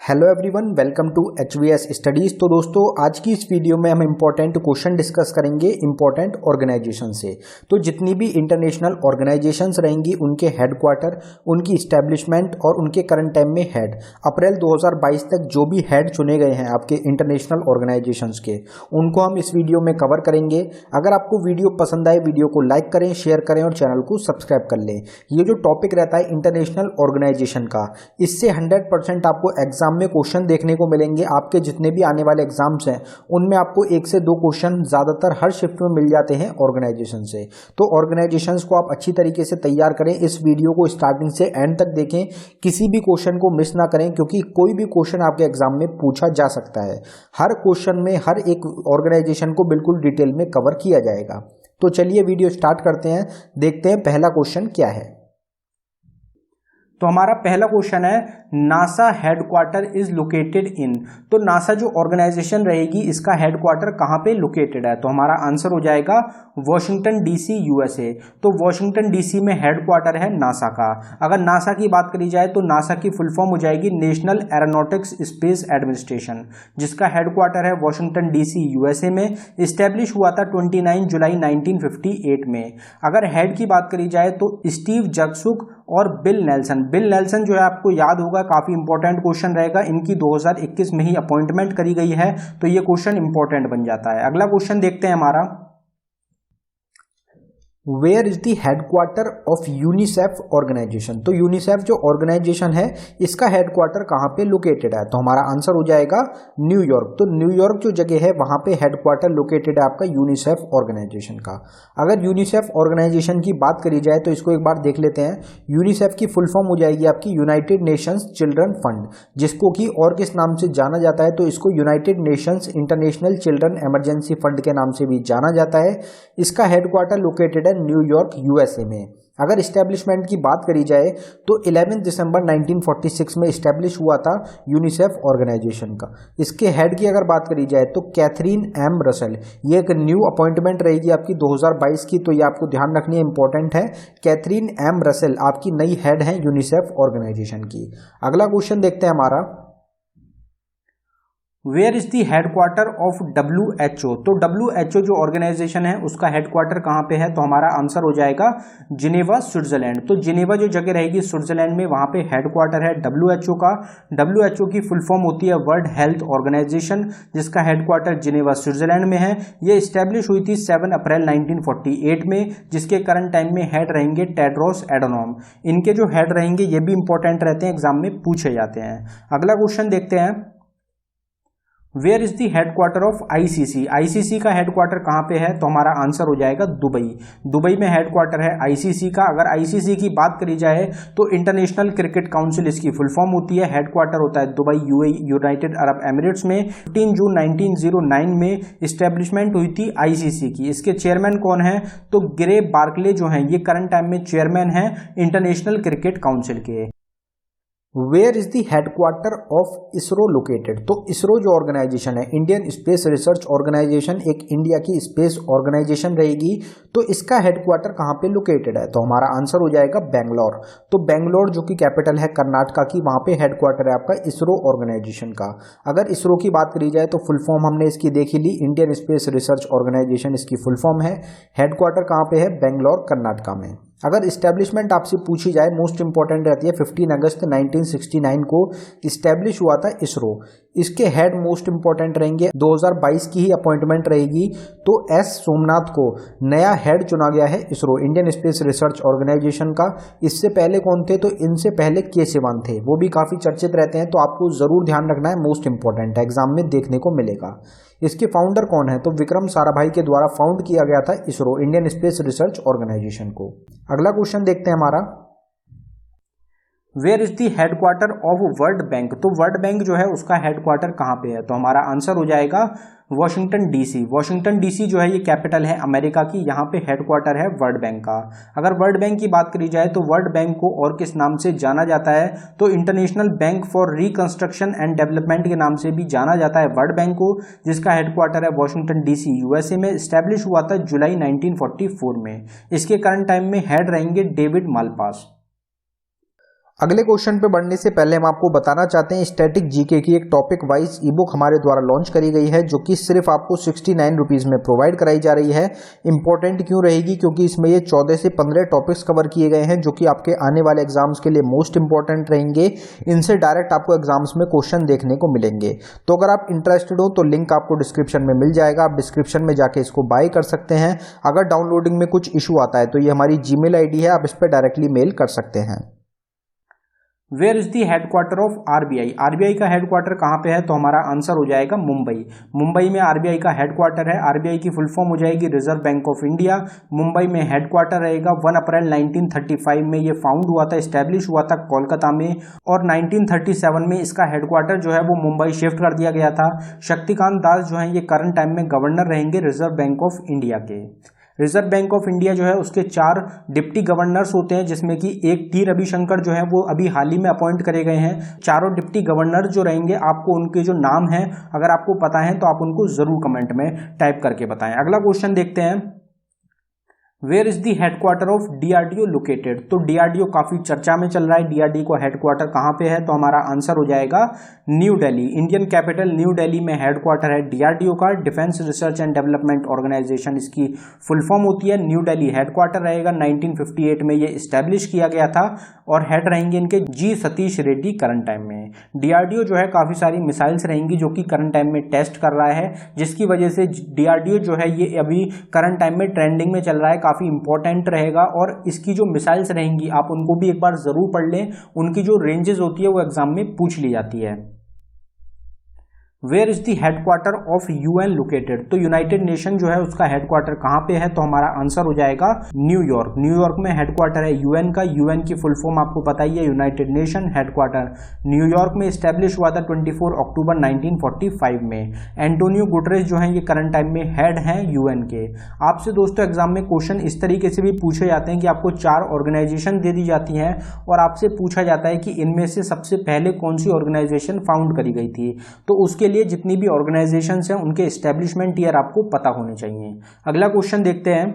Hello everyone, welcome to HVS studies. तो दोस्तों, आज की इस वीडियो में हम इम्पोर्टेंट क्वेश्चन डिस्कस करेंगे इम्पोर्टेंट ऑर्गेनाइजेशन से। तो जितनी भी इंटरनेशनल ऑर्गेनाइजेशंस रहेंगी, उनके हेडक्वार्टर, उनकी इस्टेब्लिशमेंट और उनके करंट टाइम में हेड, अप्रैल 2022 तक जो भी हेड चुने गए हैं आपके इंटरनेशनल ऑर्गेनाइजेशंस के, उनको हम इस वीडियो में कवर करेंगे। अगर आपको वीडियो पसंद आए, वीडियो को लाइक करें, शेयर करें और चैनल को सब्सक्राइब कर लें। ये जो टॉपिक रहता है इंटरनेशनल ऑर्गेनाइजेशन का, इससे 100% आपको एग्जाम में क्वेश्चन देखने को मिलेंगे। आपके जितने भी आने वाले एग्जाम्स हैं, उनमें आपको 1 से 2 क्वेश्चन ज्यादातर हर शिफ्ट में मिल जाते हैं ऑर्गेनाइजेशन से। तो ऑर्गेनाइजेशंस को आप अच्छी तरीके से तैयार करें। इस वीडियो को स्टार्टिंग से एंड तक देखें, किसी भी क्वेश्चन को मिस ना करें, क्योंकि कोई भी क्वेश्चन आपके एग्जाम में पूछा जा सकता है। हर क्वेश्चन में हर एक ऑर्गेनाइजेशन को बिल्कुल डिटेल में कवर किया जाएगा। तो चलिए वीडियो स्टार्ट करते हैं, देखते हैं पहला क्वेश्चन क्या है। तो हमारा पहला क्वेश्चन है, NASA headquarter is located in. तो नासा जो ऑर्गेनाइजेशन रहेगी, इसका हेडक्वार्टर कहाँ पे लोकेटेड है? तो हमारा आंसर हो जाएगा वॉशिंगटन डीसी, यूएसए। तो वॉशिंगटन डीसी में हेडक्वार्टर है नासा का। अगर नासा की बात करी जाए तो नासा की फुल फॉर्म हो जाएगी नेशनल एरोनॉटिक्स स्पेस एडमिनिस्ट्रेशन, जिसका हेडक्वार्टर है वॉशिंगटन डीसी, यूएसए में। इस्टेब्लिश हुआ था 29 जुलाई 1958 में। अगर हेड की बात करी जाए तो स्टीव जगसुक और बिल नेल्सन। बिल नेल्सन जो है आपको याद होगा, काफी इंपॉर्टेंट क्वेश्चन रहेगा। इनकी 2021 में ही अपॉइंटमेंट करी गई है, तो ये क्वेश्चन इंपॉर्टेंट बन जाता है। अगला क्वेश्चन देखते हैं हमारा, where is the headquarter of UNICEF organisation. तो यूनिसेफ जो ऑर्गेनाइजेशन है, इसका हेडक्वार्टर कहाँ पे लोकेटेड है? तो हमारा आंसर हो जाएगा न्यूयॉर्क। तो न्यूयॉर्क जो जगह है, वहां पे हेडक्वार्टर लोकेटेड है आपका यूनिसेफ ऑर्गेनाइजेशन का। अगर यूनिसेफ ऑर्गेनाइजेशन की बात करी जाए तो इसको एक बार देख लेते हैं। यूनिसेफ की फुल फॉर्म हो जाएगी आपकी यूनाइटेड नेशंस चिल्ड्रन फंड, जिसको कि और किस नाम से जाना जाता है? तो इसको United Nations international children emergency fund के नाम से भी जाना जाता है। इसका हेडक्वार्टर लोकेटेड है न्यूयॉर्क, यूएसए में। अगर इस्टेब्लिशमेंट की बात करी जाए तो 11 दिसंबर 1946 में इस्टेब्लिश हुआ था यूनिसेफ ऑर्गेनाइजेशन का। इसके हेड की अगर बात करी जाए तो कैथरीन एम रसेल। ये एक न्यू अपॉइंटमेंट रहेगी आपकी 2022 की, तो ये आपको ध्यान रखनी है, इंपॉर्टेंट है। कैथरीन एम रसेल आपकी नई हेड है यूनिसेफ ऑर्गेनाइजेशन की। अगला क्वेश्चन देखते हैं हमारा, where is the headquarter of WHO। तो WHO जो ऑर्गेनाइजेशन है, उसका हेडक्वार्टर कहाँ पे है? तो हमारा आंसर हो जाएगा जिनेवा, स्विट्जरलैंड। तो जिनेवा जो जगह रहेगी स्विट्जरलैंड में, वहां पे हेडक्वार्टर है WHO का। WHO की फुल फॉर्म होती है वर्ल्ड हेल्थ ऑर्गेनाइजेशन, जिसका हेडक्वार्टर जिनेवा, स्विट्जरलैंड में है। ये स्टैब्लिश हुई थी 7 अप्रैल 1948 में, जिसके करंट टाइम में हेड रहेंगे टेड्रोस एडोनॉम। इनके जो हेड रहेंगे ये भी इंपॉर्टेंट रहते हैं, एग्जाम में पूछे जाते हैं। अगला क्वेश्चन देखते हैं, where is the headquarter of ICC। ICC का हेडक्वार्टर कहाँ पे है? तो हमारा आंसर हो जाएगा दुबई। दुबई में हेडक्वार्टर है ICC का। अगर ICC की बात करी जाए तो इंटरनेशनल क्रिकेट काउंसिल इसकी फुल फॉर्म होती है। हेडक्वार्टर होता है Dubai, UAE, United Arab Emirates में। 15 जून 1909 में इस्टेब्लिशमेंट हुई थी ICC की। इसके चेयरमैन कौन है? तो ग्रे बार्कले जो हैं, ये करंट टाइम में चेयरमैन हैं इंटरनेशनल क्रिकेट काउंसिल के। Where is the headquarter of ISRO located. तो इसरो जो ऑर्गेनाइजेशन है, इंडियन स्पेस रिसर्च ऑर्गेनाइजेशन, एक इंडिया की स्पेस ऑर्गेनाइजेशन रहेगी। तो इसका हेडक्वार्टर कहाँ पे लोकेटेड है? तो हमारा आंसर हो जाएगा बेंगलोर। तो बेंगलोर जो कि कैपिटल है कर्नाटका की, वहां पे हेडक्वार्टर है आपका इसरो ऑर्गेनाइजेशन का। अगर इसरो की बात करी जाए तो फुल फॉर्म हमने इसकी देखी ली, इंडियन स्पेस रिसर्च ऑर्गेनाइजेशन इसकी फुल फॉर्म है। हेडक्वार्टर कहाँ पे है? बेंगलोर, कर्नाटका में। अगर इस्टेब्लिशमेंट आपसे पूछी जाए, मोस्ट इंपॉर्टेंट रहती है, 15 अगस्त 1969 को इस्टेब्लिश हुआ था इसरो। इसके हेड मोस्ट इंपॉर्टेंट रहेंगे, 2022 की ही अपॉइंटमेंट रहेगी। तो S सोमनाथ को नया हेड चुना गया है ISRO, Indian Space Research Organisation का। इससे पहले कौन थे? तो इनसे पहले के सिवन थे, वो भी काफी चर्चित रहते हैं, तो आपको जरूर ध्यान रखना है, मोस्ट इंपॉर्टेंट है, एग्जाम में देखने को मिलेगा। इसके फाउंडर कौन है? तो विक्रम साराभाई के द्वारा फाउंड किया गया था ISRO, Indian Space Research Organisation को। अगला क्वेश्चन देखते हैं हमारा, where is the headquarter of World Bank. तो वर्ल्ड बैंक जो है उसका हेडक्वार्टर कहाँ पे है? तो हमारा आंसर हो जाएगा वॉशिंगटन डीसी। वॉशिंगटन डीसी जो है ये कैपिटल है अमेरिका की, यहाँ पे हेडक्वार्टर है वर्ल्ड बैंक का। अगर वर्ल्ड बैंक की बात करी जाए तो वर्ल्ड बैंक को और किस नाम से जाना जाता है? तो international bank for reconstruction and development के नाम से भी जाना जाता है वर्ल्ड बैंक को, जिसका हेडक्वार्टर है वॉशिंगटन डीसी, यूएसए में। स्टैब्लिश हुआ था जुलाई 1944 में। इसके करंट टाइम में हेड रहेंगे डेविड मालपास। अगले क्वेश्चन पे बढ़ने से पहले हम आपको बताना चाहते हैं स्टैटिक जीके की एक टॉपिक वाइज ई बुक हमारे द्वारा लॉन्च करी गई है, जो कि सिर्फ आपको 69 रुपीज़ में प्रोवाइड कराई जा रही है। इंपॉर्टेंट क्यों रहेगी? क्योंकि इसमें ये 14 से 15 टॉपिक्स कवर किए गए हैं, जो कि आपके आने वाले एग्जाम्स के लिए मोस्ट इंपॉर्टेंट रहेंगे। इनसे डायरेक्ट आपको एग्जाम्स में क्वेश्चन देखने को मिलेंगे। तो अगर आप इंटरेस्टेड हो तो लिंक आपको डिस्क्रिप्शन में मिल जाएगा, आप डिस्क्रिप्शन में जाके इसको बाय कर सकते हैं। अगर डाउनलोडिंग में कुछ इशू आता है तो ये हमारी जीमेल आईडी है, आप इस पर डायरेक्टली मेल कर सकते हैं। Where is the headquarter of RBI? RBI का हेडक्वार्टर कहाँ पे है? तो हमारा आंसर हो जाएगा मुंबई। मुंबई में आरबीआई का हेडक्वार्टर है। आरबीआई की फुल फॉर्म हो जाएगी reserve bank of India. Mumbai में हेडक्वार्टर रहेगा। 1 अप्रैल 1935 में ये फाउंड हुआ था, स्टैब्लिश हुआ था कोलकाता में, और 1937 में इसका हेडक्वार्टर जो है वो मुंबई शिफ्ट कर दिया गया था। शक्तिकांत दास जो है ये करंट टाइम में गवर्नर रहेंगे रिजर्व बैंक ऑफ इंडिया के। रिजर्व बैंक ऑफ इंडिया जो है उसके 4 डिप्टी गवर्नर्स होते हैं, जिसमें कि एक टी रविशंकर जो है वो अभी हाल ही में अपॉइंट करे गए हैं। चारों डिप्टी गवर्नर जो रहेंगे, आपको उनके जो नाम हैं अगर आपको पता है तो आप उनको जरूर कमेंट में टाइप करके बताएं। अगला क्वेश्चन देखते हैं, where is the headquarter of DRDO located? तो डीआरडीओ काफी चर्चा में चल रहा है। डीआरडीओ का हेडक्वार्टर कहां पे है? तो हमारा आंसर हो जाएगा new Delhi. Indian capital new Delhi में हेडक्वार्टर है डीआरडीओ का। Defence research and development organisation इसकी फुल फॉर्म होती है। न्यू दिल्ली हेडक्वार्टर रहेगा। 1958 में ये स्टैब्लिश किया गया था और हेड रहेंगे इनके जी सतीश रेड्डी करंट टाइम में। डीआरडीओ जो है काफी सारी मिसाइल्स रहेंगी जो कि करंट टाइम में टेस्ट कर रहा है, जिसकी वजह से डीआरडीओ जो है ये अभी करंट टाइम में ट्रेंडिंग में चल रहा है, काफी इंपॉर्टेंट रहेगा। और इसकी जो मिसाइल्स रहेंगी आप उनको भी एक बार जरूर पढ़ लें, उनकी जो रेंजेस होती है वो एग्जाम में पूछ ली जाती है। Where is the headquarter of UN located? तो यूनाइटेड नेशन जो है उसका हेडक्वार्टर कहां पे है? तो हमारा आंसर हो जाएगा न्यूयॉर्क। न्यूयॉर्क में हेडक्वार्टर है यूएन का। यूएन की फुल फॉर्म आपको पता ही है, यूनाइटेड नेशन। हेडक्वार्टर न्यूयॉर्क में स्टैब्लिश हुआ था 24 अक्टूबर 1945 में। एंटोनियो गुटरेस जो है ये करंट टाइम में हेड हैं यूएन के। आपसे दोस्तों एग्जाम में क्वेश्चन इस तरीके से भी पूछे जाते हैं कि आपको 4 ऑर्गेनाइजेशन दे दी जाती हैं और आपसे पूछा जाता है कि इनमें से सबसे पहले कौन सी ऑर्गेनाइजेशन फाउंड करी गई थी। तो उसके लिए जितनी भी ऑर्गेनाइजेशंस हैं उनके एस्टेब्लिशमेंट ईयर आपको पता होने चाहिए। अगला क्वेश्चन देखते हैं,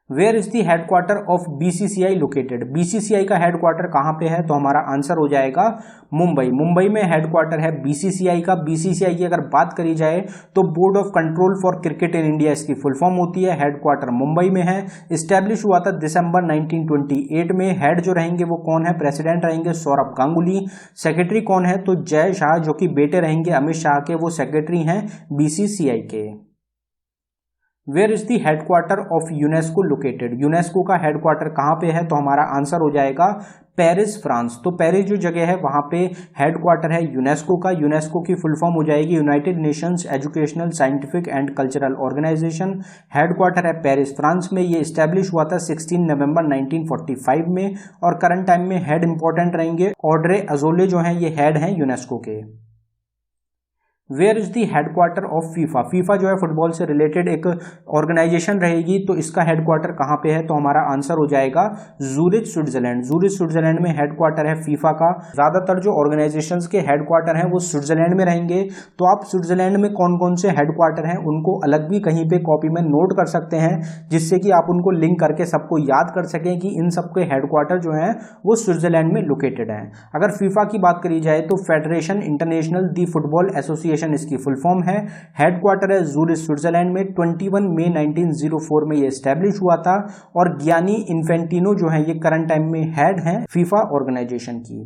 where is the headquarter of BCCI located? BCCI का हेडक्वार्टर कहां पे है? तो हमारा आंसर हो जाएगा मुंबई। मुंबई में हेडक्वार्टर है बीसीसीआई का। बीसीसीआई की अगर बात करी जाए तो board of control for cricket in India इसकी फुल फॉर्म होती है। हेडक्वार्टर मुंबई में है। स्टैब्लिश हुआ था दिसंबर 1928 में। हेड जो रहेंगे वो कौन है? प्रेसिडेंट रहेंगे सौरभ गांगुली। सेक्रेटरी कौन है? तो जय शाह, जो कि बेटे रहेंगे अमित शाह के, वो सेक्रेटरी हैं बीसीसीआई के। Where is the headquarter of UNESCO located? UNESCO का हेडक्वार्टर कहां पे है? तो हमारा आंसर हो जाएगा पेरिस, फ्रांस। तो पेरिस जो जगह है वहां पे हेडक्वार्टर है यूनेस्को का। यूनेस्को की फुल फॉर्म हो जाएगी united nations educational scientific and cultural organisation. Headquarter है पेरिस, फ्रांस में। ये स्टैब्लिश हुआ था 16 नवंबर 1945 में और करंट टाइम में हेड इंपॉर्टेंट रहेंगे ऑड्रे अजोले जो हैं ये हेड हैं यूनेस्को के। Where is the headquarter of FIFA? FIFA जो है फुटबॉल से रिलेटेड एक ऑर्गेनाइजेशन रहेगी, तो इसका हेडक्वार्टर कहां पे है? तो हमारा आंसर हो जाएगा जूरिच, स्विट्जरलैंड। जूरिच स्विट्जरलैंड में हेडक्वार्टर है फीफा का। ज्यादातर जो ऑर्गेनाइजेशंस के हेडक्वार्टर हैं वो स्विट्जरलैंड में रहेंगे, तो आप स्विट्जरलैंड में कौन कौन से हेडक्वार्टर हैं उनको अलग भी कहीं पे कॉपी में नोट कर सकते हैं, जिससे कि आप उनको लिंक करके सबको याद कर सकें कि इन सबके हेडक्वार्टर जो हैं वो स्विट्जरलैंड में लोकेटेड हैं। अगर फीफा की बात करी जाए तो फेडरेशन इंटरनेशनल दी फुटबॉल एसोसिएशन इसकी फुल फॉर्म है। हेडक्वार्टर है जूरिच स्विट्जरलैंड में। 21 मई 1904 में ये स्टैब्लिश हुआ था और गियानी इन्फेंटिनो जो है ये करंट टाइम में हेड हैं फीफा ऑर्गेनाइजेशन की।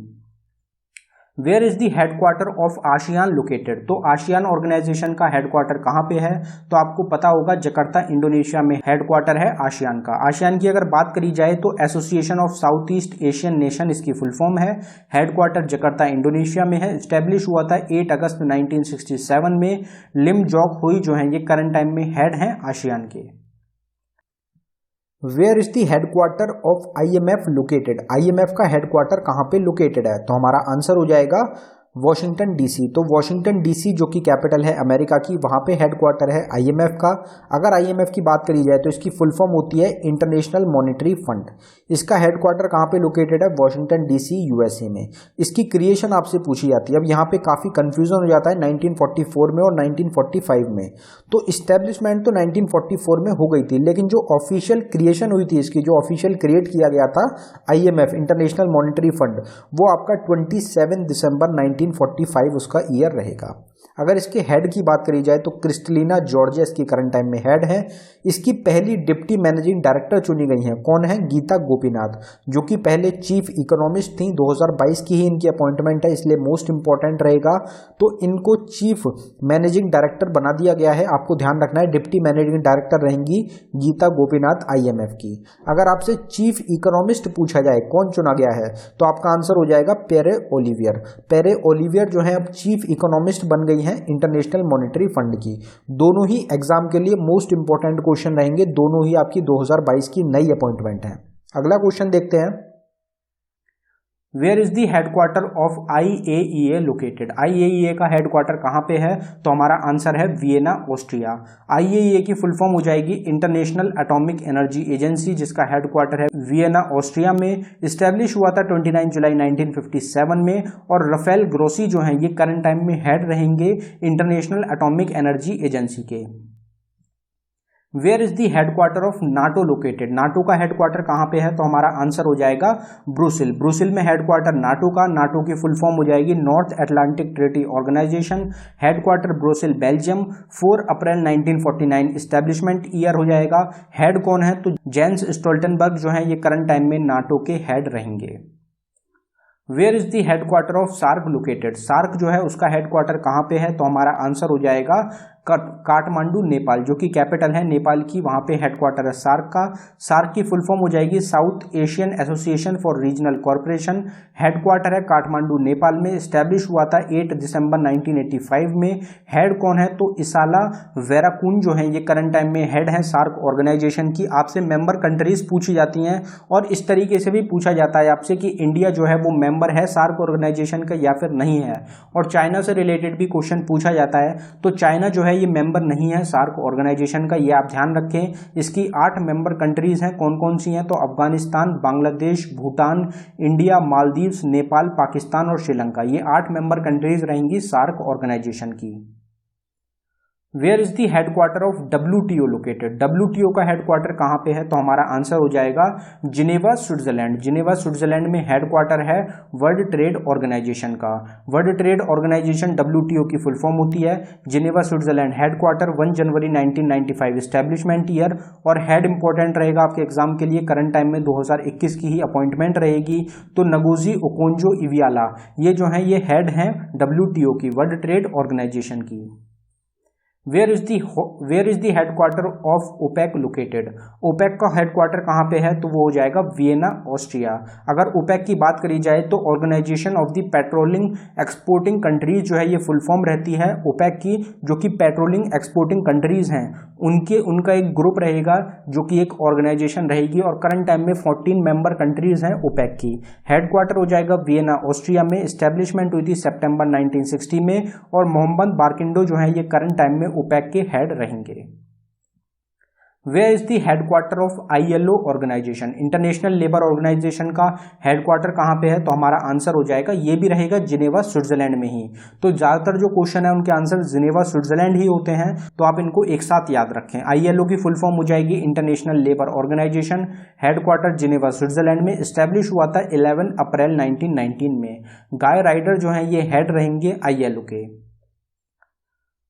Where is the headquarter of ASEAN located? तो आसियान ऑर्गेनाइजेशन का हेडक्वार्टर कहां पे है? तो आपको पता होगा जकार्ता इंडोनेशिया में हेडक्वार्टर है आसियान का। आसियान की अगर बात करी जाए तो association of south east Asian nation इसकी फुल फॉर्म है। हेडक्वार्टर जकार्ता इंडोनेशिया में है। स्टैब्लिश हुआ था 8 अगस्त 1967 में। लिम जोक हुई जो है ये करंट टाइम में हेड हैं आसियान के। Where is the headquarter of IMF located? IMF का हेडक्वार्टर कहां पे लोकेटेड है? तो हमारा आंसर हो जाएगा वॉशिंगटन डीसी। तो वॉशिंगटन डीसी जो कि कैपिटल है अमेरिका की, वहाँ पे हेडक्वार्टर है आईएमएफ का। अगर आईएमएफ की बात करी जाए तो इसकी फुल फॉर्म होती है इंटरनेशनल मॉनेटरी फंड। इसका हेडक्वार्टर कहाँ पे लोकेटेड है? वॉशिंगटन डीसी यूएसए में। इसकी क्रिएशन आपसे पूछी जाती है। अब यहाँ पे काफ़ी कंफ्यूजन हो जाता है 1944 में और 1945 में। तो इस्टेब्लिशमेंट तो 1944 में हो गई थी, लेकिन जो ऑफिशियल क्रिएशन हुई थी इसकी, जो ऑफिशियल क्रिएट किया गया था आईएमएफ इंटरनेशनल मॉनेटरी फंड, वो आपका 27 दिसंबर 1945 उसका ईयर रहेगा। अगर इसके हेड की बात करी जाए तो क्रिस्टलिना जॉर्जिया इसकी करंट टाइम में हेड है। इसकी पहली डिप्टी मैनेजिंग डायरेक्टर चुनी गई हैं, कौन है? गीता गोपीनाथ, जो कि पहले चीफ इकोनॉमिस्ट थी। 2022 की ही इनकी अपॉइंटमेंट है, इसलिए मोस्ट इंपॉर्टेंट रहेगा। तो इनको चीफ मैनेजिंग डायरेक्टर बना दिया गया है। आपको ध्यान रखना है डिप्टी मैनेजिंग डायरेक्टर रहेंगी गीता गोपीनाथ आईएमएफ की। अगर आपसे चीफ इकोनॉमिस्ट पूछा जाए कौन चुना गया है, तो आपका आंसर हो जाएगा पेरे ओलिवियर। पेरे ओलिवियर जो है अब चीफ इकोनॉमिस्ट बन गई हैं इंटरनेशनल मॉनेटरी फंड की। दोनों ही एग्जाम के लिए मोस्ट इंपॉर्टेंट क्वेश्चन रहेंगे, दोनों ही आपकी 2022 की नई अपॉइंटमेंट है। अगला क्वेश्चन देखते हैं। Where is the headquarter of IAEA located? IAEA का हेडक्वार्टर कहाँ पे है? तो हमारा आंसर है वियना, ऑस्ट्रिया। IAEA की फुल फॉर्म हो जाएगी इंटरनेशनल एटॉमिक एनर्जी एजेंसी, जिसका हेडक्वार्टर है वियना, ऑस्ट्रिया में। इस्टेब्लिश हुआ था 29 जुलाई 1957 में। और राफेल ग्रोसी जो हैं ये करंट टाइम में हेड रहेंगे इंटरनेशनल एटॉमिक एनर्जी एजेंसी के। Where is the headquarter of NATO located? NATO का हेडक्वार्टर कहाँ पे है? तो हमारा आंसर हो जाएगा ब्रुसेल। ब्रुसेल में हेडक्वार्टर नाटो का। नाटो की फुल फॉर्म हो जाएगी north Atlantic treaty organisation. Headquarter Brussels, Belgium. 4 अप्रैल 1949 इस्टेब्लिशमेंट ईयर हो जाएगा। हेड कौन है? तो जेंस स्टोल्टनबर्ग जो है ये करंट टाइम में नाटो के हेड रहेंगे। Where is the headquarter of SAARC located? SAARC जो है उसका हेडक्वार्टर कहाँ पे है? तो हमारा आंसर हो जाएगा काठमांडू, नेपाल, जो कि कैपिटल है नेपाल की, वहाँ पे हेडक्वार्टर है सार्क का। सार्क की फुल फॉर्म हो जाएगी south Asian association for regional corporation. Headquarter है काठमांडू, नेपाल में। इस्टेब्लिश हुआ था 8 दिसंबर 1985 में। हेड कौन है? तो इसाला वेराकुन जो है ये करंट टाइम में हेड है सार्क ऑर्गेनाइजेशन की। आपसे मेंबर कंट्रीज पूछी जाती हैं और इस तरीके से भी पूछा जाता है आपसे कि इंडिया जो है वो मेंबर है सार्क ऑर्गेनाइजेशन का या फिर नहीं है। और चाइना से रिलेटेड भी क्वेश्चन पूछा जाता है, तो चाइना जो है ये मेंबर नहीं है सार्क ऑर्गेनाइजेशन का, ये आप ध्यान रखें। इसकी 8 मेंबर कंट्रीज हैं, कौन कौन सी हैं? तो अफगानिस्तान, बांग्लादेश, भूटान, इंडिया, मालदीव्स, नेपाल, पाकिस्तान और श्रीलंका, ये 8 मेंबर कंट्रीज रहेंगी सार्क ऑर्गेनाइजेशन की। Where is the headquarter of WTO located? WTO का हेडक्वार्टर कहाँ पे है? तो हमारा आंसर हो जाएगा जिनेवा, स्विट्जरलैंड। जिनेवा स्विट्जरलैंड में हेडक्वार्टर है वर्ल्ड ट्रेड ऑर्गेनाइजेशन का। वर्ल्ड ट्रेड ऑर्गेनाइजेशन WTO की फुल फॉर्म होती है। जिनेवा स्विट्जरलैंड, हेडक्वार्टर 1 जनवरी 1995 इस्टेब्लिशमेंट ईयर। और हेड इंपॉर्टेंट रहेगा आपके एग्जाम के लिए, करंट टाइम में 2021 की ही अपॉइंटमेंट रहेगी। तो नगोजी ओकोंजो इवियाला ये जो है ये हेड हैं WTO की, वर्ल्ड ट्रेड ऑर्गेनाइजेशन की। Where is the headquarter of OPEC located? OPEC का हेडक्वार्टर कहाँ पे है? तो वो हो जाएगा वियना, ऑस्ट्रिया। अगर ओपेक की बात करी जाए तो organisation of the petroleum exporting countries जो है ये फुल फॉर्म रहती है ओपेक की, जो कि पेट्रोलिंग एक्सपोर्टिंग कंट्रीज हैं उनका एक ग्रुप रहेगा, जो कि एक ऑर्गेनाइजेशन रहेगी। और करंट टाइम में 14 मेंबर कंट्रीज हैं ओपेक की। हेडक्वार्टर हो जाएगा वियना, ऑस्ट्रिया में। इस्टेब्लिशमेंट हुई थी सितंबर 1960 में। और मोहम्मद बारकिंडो जो है ये करंट टाइम में ओपेक के हेड रहेंगे। Where is the headquarter of ILO organisation? International labour organisation का हेडक्वार्टर कहाँ पे है? तो हमारा आंसर हो जाएगा ये भी रहेगा जिनेवा, स्विट्जरलैंड में ही। तो ज्यादातर जो क्वेश्चन है उनके आंसर जिनेवा, स्विट्जरलैंड ही होते हैं, तो आप इनको एक साथ याद रखें। ILO की फुल फॉर्म हो जाएगी international labour organisation. Headquarter Geneva, Switzerland में। इस्टेब्लिश हुआ था 11 अप्रैल 1919 में। गाय राइडर जो है ये हेड रहेंगे ILO के।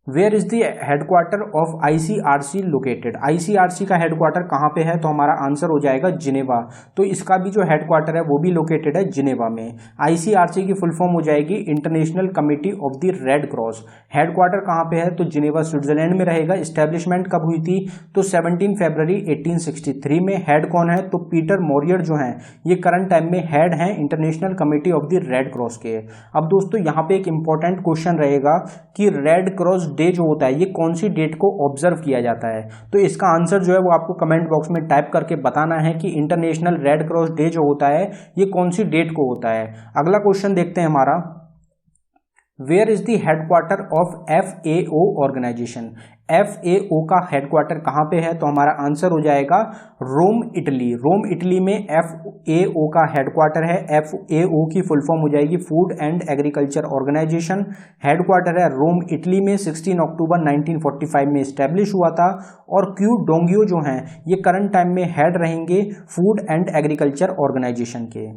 Where is the headquarter of ICRC located? ICRC का हेडक्वार्टर कहाँ पे है? तो हमारा आंसर हो जाएगा जिनेवा। तो इसका भी जो हेडक्वार्टर है वो भी लोकेटेड है जिनेवा में। ICRC की फुल फॉर्म हो जाएगी international committee of the red cross. Headquarter कहाँ पे है? तो जिनेवा, स्विट्जरलैंड में रहेगा। इस्टेब्लिशमेंट कब हुई थी? तो 17 फरवरी 1863 में। हेड कौन है? तो पीटर मोरियर जो है ये करंट टाइम में हेड हैं international committee of the red cross के। अब दोस्तों यहाँ पे एक इंपॉर्टेंट क्वेश्चन रहेगा कि रेड क्रॉस डे जो होता है ये कौन सी डेट को ऑब्जर्व किया जाता है? तो इसका आंसर जो है वो आपको कमेंट बॉक्स में टाइप करके बताना है कि इंटरनेशनल रेड क्रॉस डे जो होता है ये कौन सी डेट को होता है। अगला क्वेश्चन देखते हैं हमारा। Where is the headquarter of FAO organisation. FAO का हेडक्वार्टर कहाँ पे है, तो हमारा आंसर हो जाएगा रोम इटली। रोम इटली में FAO का हेडक्वार्टर है। FAO की फुल फॉर्म हो जाएगी food and agriculture organisation. Headquarter है रोम इटली में, 16 अक्टूबर 1945 में इस्टेब्लिश हुआ था। और क्यू डोंगियो जो हैं ये करंट टाइम में हेड रहेंगे फूड एंड एग्रीकल्चर ऑर्गेनाइजेशन के।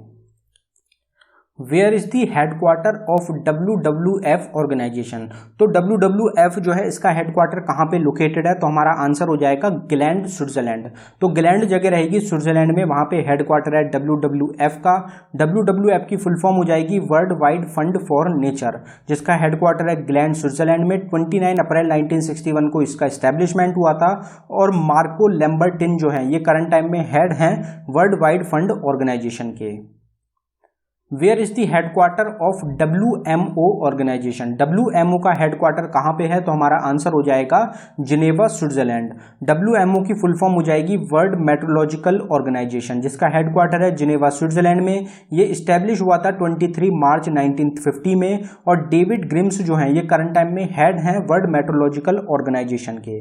Where is the headquarter of WWF organisation. तो WWF जो है इसका हेडक्वार्टर कहाँ पे लोकेटेड है, तो हमारा आंसर हो जाएगा ग्लैंड, स्विट्जरलैंड। तो ग्लैंड जगह रहेगी स्विट्जरलैंड में, वहाँ पे हेडक्वार्टर है WWF का। WWF की फुल फॉर्म हो जाएगी world wide fund for nature, जिसका हेडक्वार्टर है ग्लैंड, स्विट्जरलैंड में। 29 अप्रैल 1961 को इसका इस्टेब्लिशमेंट हुआ था। और मार्को लैम्बर्टिन जो है ये करंट टाइम में हेड हैं वर्ल्ड वाइड फंड ऑर्गेनाइजेशन के। Where is the headquarter of WMO organisation. WMO का हेडक्वार्टर कहाँ पे है, तो हमारा आंसर हो जाएगा जिनेवा, स्विट्जरलैंड। WMO की फुल फॉर्म हो जाएगी वर्ल्ड मेट्रोलॉजिकल ऑर्गेनाइजेशन, जिसका हेडक्वार्टर है जिनेवा, स्विट्जरलैंड में। ये इस्टेब्लिश हुआ था 23 मार्च 1950 में। और डेविड ग्रिम्स जो हैं ये करंट टाइम में हेड हैं वर्ल्ड मेट्रोलॉजिकल ऑर्गेनाइजेशन के।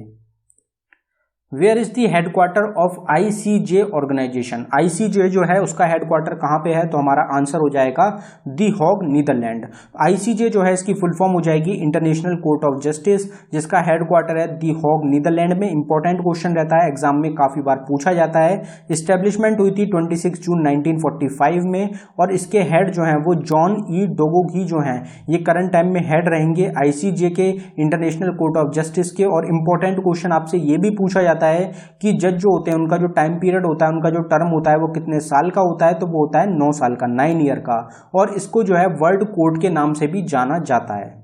Where is the headquarter of ICJ organisation. ICJ जो है उसका हेडक्वार्टर कहाँ पे है, तो हमारा आंसर हो जाएगा दी हॉग, नीदरलैंड। ICJ जो है इसकी फुल फॉर्म हो जाएगी इंटरनेशनल कोर्ट ऑफ जस्टिस, जिसका हेडक्वार्टर है दी हॉग, नीदरलैंड में। इंपॉर्टेंट क्वेश्चन रहता है, एग्जाम में काफी बार पूछा जाता है। इस्टेब्लिशमेंट हुई थी 26 जून 1945 में। और इसके हेड जो हैं वो जॉन E डोगोगी जो हैं ये करंट टाइम में हेड रहेंगे ICJ के, इंटरनेशनल कोर्ट ऑफ जस्टिस के। और इंपॉर्टेंट क्वेश्चन आपसे ये भी पूछा जाता है कि जज जो होते हैं उनका जो टाइम पीरियड होता है, उनका जो टर्म होता है वो कितने साल का होता है, तो वो होता है 9 साल का, 9 ईयर का। और इसको जो है वर्ल्ड कोर्ट के नाम से भी जाना जाता है।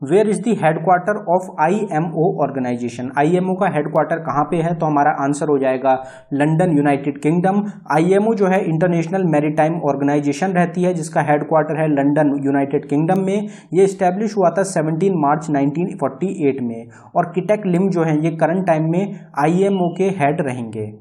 Where is the headquarter of IMO organisation. IMO का हेडक्वार्टर कहाँ पे है, तो हमारा आंसर हो जाएगा लंदन, यूनाइटेड किंगडम। IMO जो है इंटरनेशनल मैरीटाइम ऑर्गेनाइजेशन रहती है, जिसका हेडक्वार्टर है लंदन, यूनाइटेड किंगडम में। ये इस्टेब्लिश हुआ था 17 मार्च 1948 में। और किटेक लिम जो है ये करंट टाइम में IMO के हेड रहेंगे।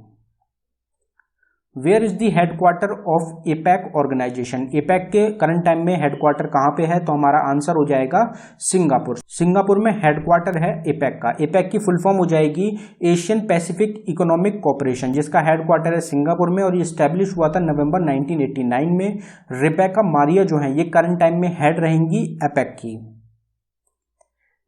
Where is the headquarter of APEC organisation. APEC के करंट टाइम में हेडक्वार्टर कहाँ पे है, तो हमारा आंसर हो जाएगा सिंगापुर। सिंगापुर में हेडक्वार्टर है APEC का। APEC की फुल फॉर्म हो जाएगी एशियन पैसिफिक इकोनॉमिक कॉर्पोरेशन, जिसका हेडक्वार्टर है सिंगापुर में। और ये स्टैब्लिश हुआ था नवंबर 1989 में। रिबेका मारिया जो है ये करंट टाइम में हेड रहेंगी APEC की।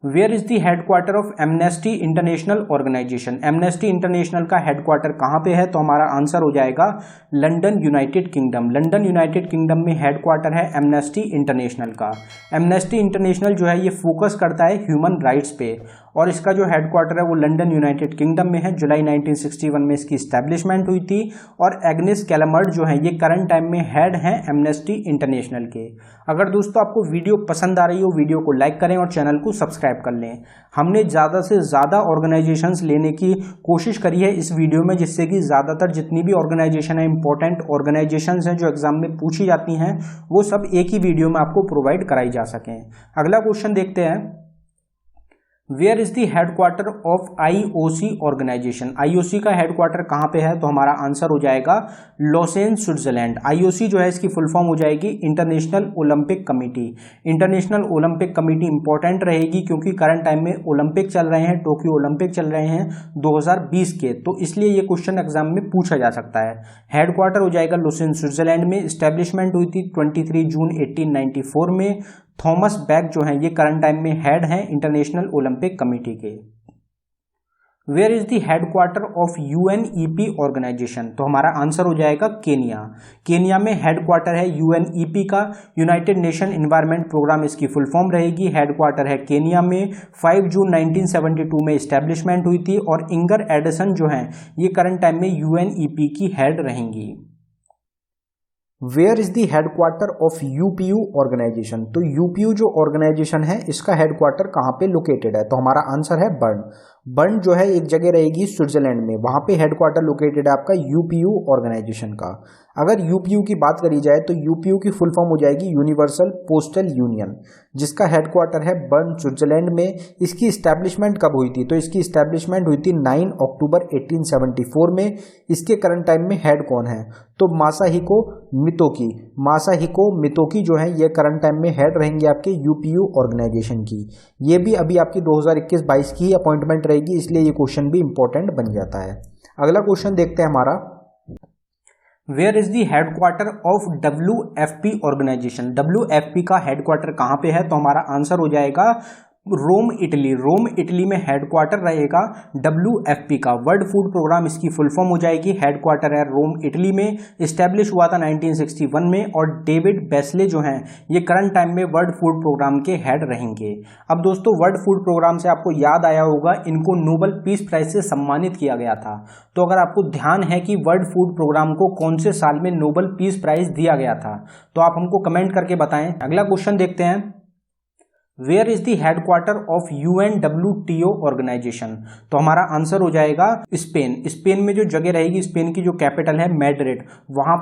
Where is the headquarter of amnesty international organisation. Amnesty international का हेडक्वार्टर कहाँ पे है, तो हमारा आंसर हो जाएगा London, united kingdom. London, united kingdom में हेडक्वार्टर है एमनेस्टी इंटरनेशनल का। एमनेस्टी इंटरनेशनल जो है ये फोकस करता है ह्यूमन राइट्स पे। और इसका जो हेडक्वार्टर है वो लंदन, यूनाइटेड किंगडम में है। जुलाई 1961 में इसकी स्टैब्लिशमेंट हुई थी। और एग्नेस कैलमर्ट जो है ये करंट टाइम में हेड हैं एमनेस्टी इंटरनेशनल के। अगर दोस्तों आपको वीडियो पसंद आ रही हो, वीडियो को लाइक करें और चैनल को सब्सक्राइब कर लें। हमने ज़्यादा से ज़्यादा ऑर्गेनाइजेशंस लेने की कोशिश करी है इस वीडियो में, जिससे कि ज़्यादातर जितनी भी ऑर्गेनाइजेशन है, इंपॉर्टेंट ऑर्गेनाइजेशंस हैं जो एग्जाम में पूछी जाती हैं, वो सब एक ही वीडियो में आपको प्रोवाइड कराई जा सकें। अगला क्वेश्चन देखते हैं। Where is the headquarter of IOC organisation. IOC का हेडक्वार्टर कहाँ पे है, तो हमारा आंसर हो जाएगा लॉसेन, स्विट्जरलैंड। IOC जो है इसकी फुल फॉर्म हो जाएगी international olympic committee. International olympic committee important रहेगी क्योंकि करंट टाइम में ओलंपिक चल रहे हैं, टोक्यो ओलंपिक चल रहे हैं 2020 के, तो इसलिए ये क्वेश्चन एग्जाम में पूछा जा सकता है। हेडक्वार्टर हो जाएगा लॉसेन, स्विट्जरलैंड में। स्टैब्लिशमेंट हुई थी 23 जून 1894 में। थॉमस बैक जो हैं ये करंट टाइम में हेड हैं इंटरनेशनल ओलंपिक कमेटी के। Where is the headquarter of UNEP organisation, तो हमारा आंसर हो जाएगा केनिया। केनिया में हेडक्वार्टर है UNEP का, यूनाइटेड नेशन एनवायरनमेंट प्रोग्राम इसकी फुल फॉर्म रहेगी। हेडक्वार्टर है केनिया में। 5 जून 1972 में इस्टेब्लिशमेंट हुई थी। और इंगर एडिसन जो हैं ये करंट टाइम में UNEP की हेड रहेंगी। Where is the headquarter of UPU organisation. तो UPU जो ऑर्गेनाइजेशन है इसका हेडक्वार्टर कहाँ पे लोकेटेड है, तो हमारा आंसर है बर्न। बर्न जो है एक जगह रहेगी स्विट्जरलैंड में, वहाँ पे हेडक्वार्टर लोकेटेड है आपका UPU ऑर्गेनाइजेशन का। अगर यूपीयू की बात करी जाए तो यूपीयू की फुल फॉर्म हो जाएगी यूनिवर्सल पोस्टल यूनियन, जिसका हेडक्वार्टर है बर्न स्विट्जरलैंड में। इसकी इस्टेब्लिशमेंट कब हुई थी? तो इसकी इस्टेब्लिशमेंट हुई थी 9 अक्टूबर 1874 में। इसके करंट टाइम में हेड कौन है? तो मासाहिको मितोकी। मासाहिको मितोकी जो है ये करंट टाइम में हेड रहेंगे आपके यूपीयू ऑर्गेनाइजेशन की। ये भी अभी आपकी 2021-22 की ही अपॉइंटमेंट रहेगी, इसलिए ये क्वेश्चन भी इंपॉर्टेंट बन जाता है। अगला क्वेश्चन देखते हैं हमारा, where is the headquarter of WFP organisation. WFP का हेडक्वार्टर कहाँ पे है? तो हमारा आंसर हो जाएगा रोम इटली। रोम इटली में हेडक्वार्टर रहेगा WFP का। वर्ल्ड फूड प्रोग्राम इसकी फुल फॉर्म हो जाएगी। हेडक्वार्टर है रोम इटली में, इस्टेब्लिश हुआ था 1961 में, और डेविड बेस्ले जो हैं ये करंट टाइम में वर्ल्ड फूड प्रोग्राम के हेड रहेंगे। अब दोस्तों वर्ल्ड फूड प्रोग्राम से आपको याद आया होगा इनको नोबेल पीस प्राइज से सम्मानित किया गया था। तो अगर आपको ध्यान है कि वर्ल्ड फूड प्रोग्राम को कौन से साल में नोबेल पीस प्राइज दिया गया था तो आप हमको कमेंट करके बताएं। अगला क्वेश्चन देखते हैं, where is the headquarter of UNWTO organisation. तो हमारा आंसर हो जाएगा स्पेन। स्पेन में जो जगह रहेगी, स्पेन की जो कैपिटल है मैड्रिड, वहां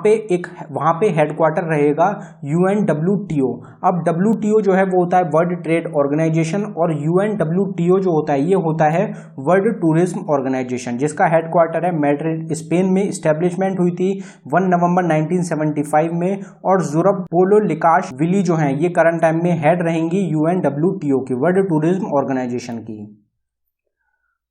पे हेडक्वार्टर रहेगा UNWTO। अब WTO जो है वो होता है वर्ल्ड ट्रेड ऑर्गेनाइजेशन, और UNWTO जो होता है ये होता है वर्ल्ड टूरिज्म ऑर्गेनाइजेशन, जिसका हेडक्वार्टर है मैड्रिड स्पेन में। स्टैब्लिशमेंट हुई थी 1 नवंबर 1975 में, और ज़ुरब पोलो लिकाश विली जो है ये करंट टाइम में हेड रहेंगी UNWTO की, वर्ल्ड टूरिज्म ऑर्गेनाइजेशन की।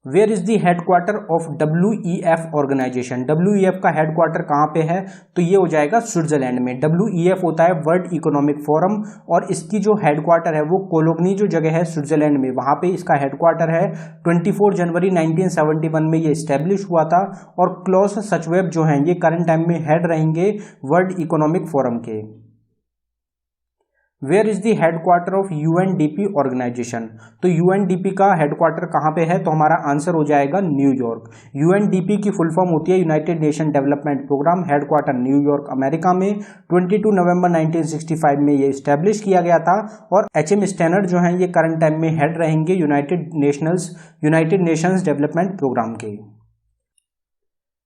Where is the headquarter of WEF organisation. WEF का हेडक्वार्टर कहाँ पे है? तो ये हो जाएगा स्विट्जरलैंड में। WEF होता है वर्ल्ड इकोनॉमिक फोरम, और इसकी जो हेडक्वार्टर है वो कोलोगनी जो जगह है स्विट्जरलैंड में, वहाँ पे इसका हेडक्वार्टर है। 24 जनवरी 1971 में ये इस्टेब्लिश हुआ था, और क्लॉस सचवेब जो हैं ये करंट टाइम में हेड रहेंगे वर्ल्ड इकोनॉमिक फोरम के। Where is the headquarter of UNDP organisation. तो UNDP का हेडक्वार्टर कहाँ पे है? तो हमारा आंसर हो जाएगा न्यूयॉर्क। UNDP की फुल फॉर्म होती है united nation development programme. Headquarter New York America में। 22 नवंबर 1965 में ये इस्टेब्लिश किया गया था, और HM स्टैनर्ड जो हैं ये करंट टाइम में हेड रहेंगे यूनाइटेड नेशंस डेवलपमेंट प्रोग्राम के।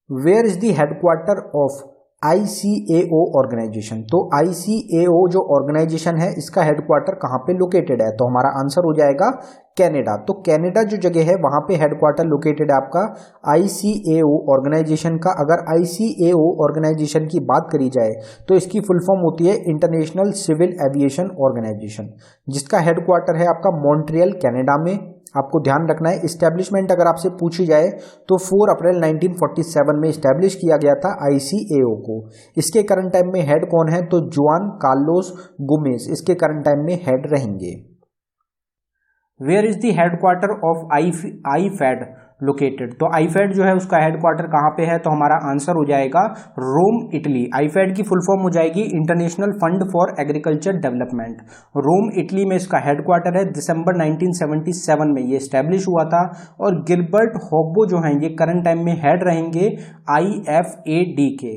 Where is the headquarter of ICAO organisation. तो ICAO जो ऑर्गेनाइजेशन है इसका हेडक्वार्टर कहाँ पे लोकेटेड है? तो हमारा आंसर हो जाएगा कनाडा। तो कनाडा जो जगह है वहाँ पे हेडक्वार्टर लोकेटेड है आपका ICAO ऑर्गेनाइजेशन का। अगर ICAO ऑर्गेनाइजेशन की बात करी जाए तो इसकी फुल फॉर्म होती है इंटरनेशनल सिविल एविएशन ऑर्गेनाइजेशन, जिसका हेडक्वार्टर है आपका मॉन्ट्रियल कनाडा में। आपको ध्यान रखना है, इस्टेब्लिशमेंट अगर आपसे पूछी जाए तो 4 अप्रैल 1947 में इस्टेब्लिश किया गया था ICAO को। इसके करंट टाइम में हेड कौन है? तो जुआन कार्लोस गोमेज इसके करंट टाइम में हेड रहेंगे। Where is the headquarter of IFAD located. तो IFAD जो है उसका हेडक्वार्टर कहाँ पे है? तो हमारा आंसर हो जाएगा रोम इटली। IFAD की फुल फॉर्म हो जाएगी international fund for agriculture development. Rome Italy में इसका हेडक्वार्टर है। दिसंबर 1977 में ये इस्टेब्लिश हुआ था, और गिलबर्ट हॉब्बो जो हैं ये करंट टाइम में हेड रहेंगे IFAD के।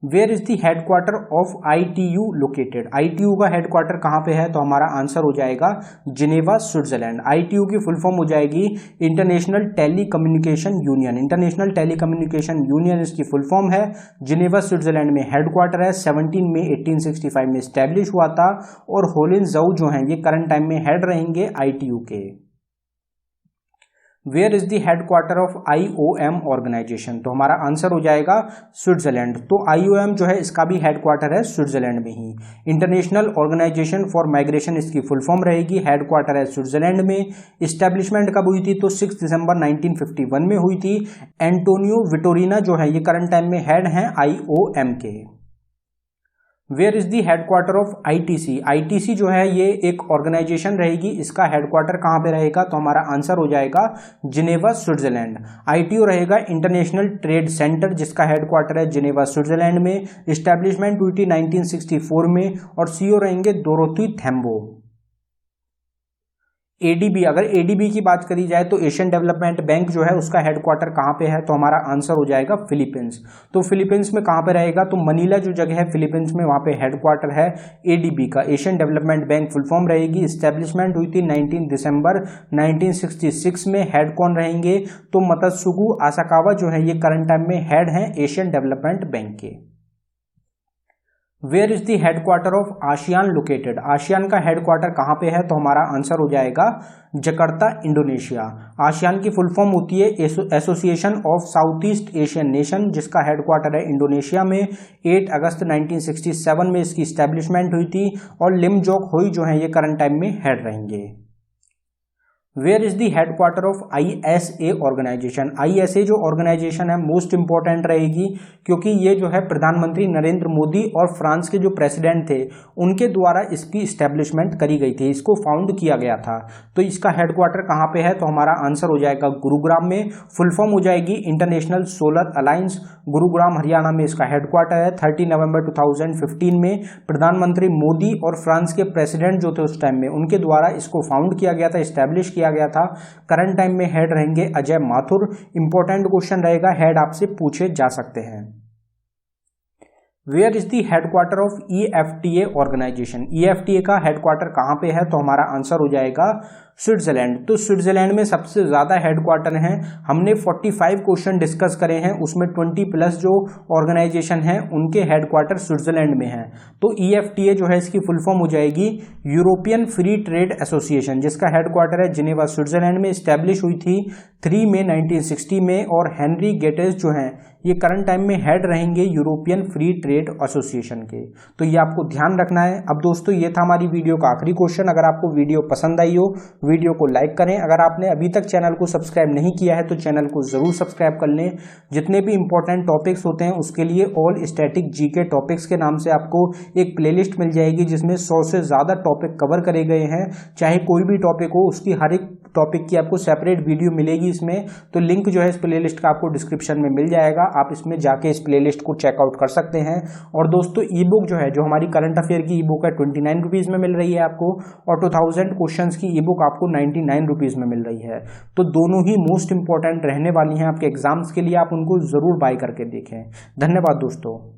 Where is the headquarter of ITU located. ITU का हेडक्वार्टर कहाँ पे है? तो हमारा आंसर हो जाएगा जिनेवा स्विट्जरलैंड। ITU की फुल फॉर्म हो जाएगी international telecommunication union. International telecommunication union इसकी फुल फॉर्म है। जिनेवा स्विट्जरलैंड में हेडक्वार्टर है। 17 मई 1865 में इस्टेब्लिश हुआ था, और होलिनजाउ जो हैं ये करंट टाइम में हेड रहेंगे ITU के। Where is the headquarter of IOM organisation. तो हमारा आंसर हो जाएगा स्विट्जरलैंड। तो IOM जो है इसका भी हेडक्वार्टर है स्विट्जरलैंड में ही। इंटरनेशनल ऑर्गेनाइजेशन फॉर माइग्रेशन इसकी फुल फॉर्म रहेगी। हेडक्वार्टर है स्विट्जरलैंड में। इस्टेब्लिशमेंट कब हुई थी? तो 6 दिसंबर 1951 में हुई थी। एंटोनियो विटोरिना जो है ये करंट टाइम में हेड हैं IOM के। Where is the headquarter of ITC। ITC जो है ये एक ऑर्गेनाइजेशन रहेगी, इसका हेडक्वार्टर कहाँ पे रहेगा? तो हमारा आंसर हो जाएगा जिनेवा स्विट्जरलैंड। ITO रहेगा इंटरनेशनल ट्रेड सेंटर, जिसका हेडक्वार्टर है जिनेवा स्विट्जरलैंड में। इस्टेब्लिशमेंट हुई थी 1964 में, और CEO रहेंगे डोरोथी थैम्बो। एडीबी, अगर एडीबी की बात करी जाए तो एशियन डेवलपमेंट बैंक जो है उसका हेडक्वार्टर कहाँ पे है, तो हमारा आंसर हो जाएगा फिलीपींस। तो फिलीपींस में कहाँ पे रहेगा, तो मनीला जो जगह है फिलीपींस में, वहाँ पे हेडक्वार्टर है एडीबी का, Asian development bank full form रहेगी। इस्टेब्लिशमेंट हुई थी 19 दिसंबर 1966 में। हेड कौन रहेंगे, तो मतसुगु आसाकावा जो है ये करंट टाइम में हेड हैं एशियन डेवलपमेंट बैंक के। Where is the headquarter of ASEAN located, ASEAN का हेडक्वार्टर कहाँ पे है, तो हमारा आंसर हो जाएगा जकार्ता, इंडोनेशिया। आसियान की फुल फॉर्म होती है association of south east Asian nation, जिसका हेडक्वार्टर है इंडोनेशिया में। 8 अगस्त 1967 में इसकी स्टैब्लिशमेंट हुई थी और लिम जोक होई जो है ये करंट टाइम में हेड रहेंगे। Where is the headquarter of ISA organisation, ISA जो ऑर्गेनाइजेशन है मोस्ट इंपॉर्टेंट रहेगी, क्योंकि ये जो है प्रधानमंत्री नरेंद्र मोदी और फ्रांस के जो प्रेसिडेंट थे उनके द्वारा इसकी स्टैब्लिशमेंट करी गई थी, इसको फाउंड किया गया था। तो इसका हेडक्वार्टर कहाँ पे है, तो हमारा आंसर हो जाएगा गुरुग्राम में। फुल फॉर्म हो जाएगी international solar alliance, Gurugram Haryana में इसका हेडक्वार्टर है। 30 नवंबर 2015 में प्रधानमंत्री मोदी और फ्रांस के प्रेसिडेंट जो थे उस टाइम में उनके द्वारा इसको फाउंड किया गया था, स्टैब्लिश किया गया था। करंट टाइम में हेड रहेंगे अजय माथुर। इंपॉर्टेंट क्वेश्चन रहेगा, हेड आपसे पूछे जा सकते हैं। Where is the headquarter of EFTA organisation, EFTA का हेडक्वार्टर कहाँ पे है, तो हमारा आंसर हो जाएगा स्विट्जरलैंड। तो स्विट्जरलैंड में सबसे ज़्यादा हेडक्वार्टर हैं। हमने 45 क्वेश्चन डिस्कस करे हैं, उसमें 20+ जो ऑर्गेनाइजेशन हैं उनके हेडक्वार्टर स्विट्जरलैंड में हैं। तो EFTA जो है इसकी फुल फॉर्म हो जाएगी यूरोपियन फ्री ट्रेड एसोसिएशन, जिसका हेडक्वार्टर है जिनेवा स्विट्जरलैंड में। स्टैब्लिश हुई थी 3 मई 1960 में और हेनरी गेटेस जो हैं ये करंट टाइम में हेड रहेंगे यूरोपियन फ्री ट्रेड एसोसिएशन के। तो ये आपको ध्यान रखना है। अब दोस्तों ये था हमारी वीडियो का आखिरी क्वेश्चन। अगर आपको वीडियो पसंद आई हो वीडियो को लाइक करें। अगर आपने अभी तक चैनल को सब्सक्राइब नहीं किया है तो चैनल को जरूर सब्सक्राइब कर लें। जितने भी इंपॉर्टेंट टॉपिक्स होते हैं उसके लिए ऑल स्टैटिक जीके टॉपिक्स के नाम से आपको एक प्लेलिस्ट मिल जाएगी जिसमें 100 से ज़्यादा टॉपिक कवर करे गए हैं। चाहे कोई भी टॉपिक हो उसकी हर एक टॉपिक की आपको सेपरेट वीडियो मिलेगी इसमें। तो लिंक जो है इस प्लेलिस्ट का आपको डिस्क्रिप्शन में मिल जाएगा, आप इसमें जाके इस प्लेलिस्ट को चेकआउट कर सकते हैं। और दोस्तों ई बुक जो है, जो हमारी करंट अफेयर की ई बुक है 29 रुपीज़ में मिल रही है आपको, और 2000 क्वेश्चंस की ई बुक आपको 99 रुपीज़ में मिल रही है। तो दोनों ही मोस्ट इंपॉर्टेंट रहने वाली हैं आपके एग्जाम्स के लिए, आप उनको ज़रूर बाय करके देखें। धन्यवाद दोस्तों।